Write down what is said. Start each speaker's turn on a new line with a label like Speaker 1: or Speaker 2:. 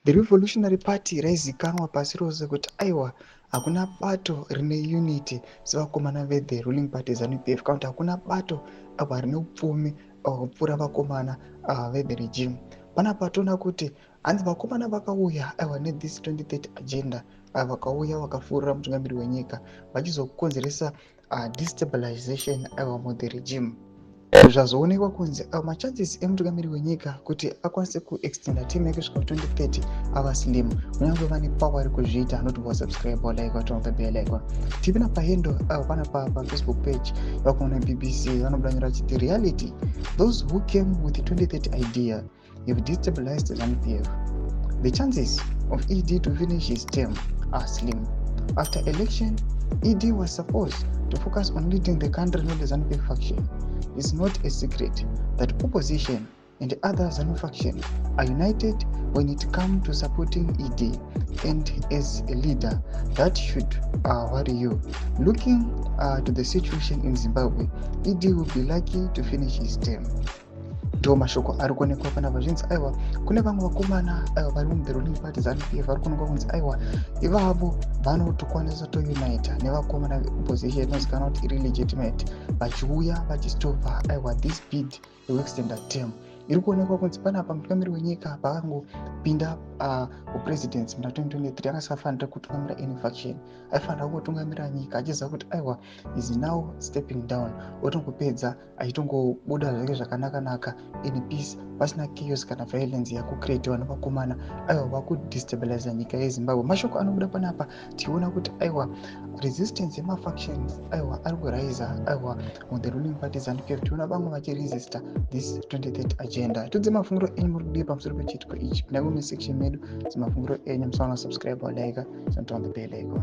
Speaker 1: The Revolutionary Party raizikanwa pasi rose kuti aiwa hakuna bato rine unity sevakomana the ruling party ZANU-PF kana kuti hakuna bato rine upfumi kupfuura vakomana the regime. Panapa toona kuti hanzi vakomana vakauya aiwa this 2030 agenda vakauya vakafurira mutungamiri wenyika vachizokonzeresa destabilization aiwa the regime. Zvazoonekwa kunzi machances emutungamiri wenyika kuti akwanise kuextenda term yake kusvika 2030 ava slim, kunyange vane power rekuzviita. Anoti wasubscribe walike watonga bell icon. Tipina pahendo pana Facebook page vakuona BBC vanobudanyira vachiti reality, those who came with the 2030 idea have destabilized ZANU-PF. The chances of ED to finish his term are slim. After election, ED was supposed to focus on leading the country, not the ZANU-PF faction. It's not a secret that opposition and the other ZANU faction are united when it comes to supporting ED, and as a leader, that should worry you. Looking to the situation in Zimbabwe, ED will be lucky to finish his term. Ndo mashoko ari kuonekwa panapa zvinzi aiwa kune vamwe vakomana vari the ruling party ZANU-PF vari kuonekwa kunzi aiwa ivavo vanotokwanisa tounita nevakomana opposition inozikanwa kuti illegitimate vachiuya vachistopa aiwa this bid yekuextenda term. Iri kuonekwa kunzi panapa mutungamiri wenyika paakangopinda upresidency muna 2023 akasafanira kutungamira any faction, aifanira kungotungamira nyika achiziva kuti aiwa is now stepping down, otongopedza achitongobuda zvake zvakanaka in peace pasina chaos kana violence yakucreatiwa nevakomana aiwa vakudestabilize nyika yeZimbabwe. Mashoko anobuda panapa tiona kuti aiwa resistance yemafactions aiwa ari kuraiza aiwa on the ruling party ZANU-PF. Tiona vamwe vachiresista this 2030 agenda. Tudze mafungiro enyu muri kudii pamusoro pechiitiko ichi. Pinda musection medu dzimafungiro enyu, musaona subscribe walike, on the bell icon.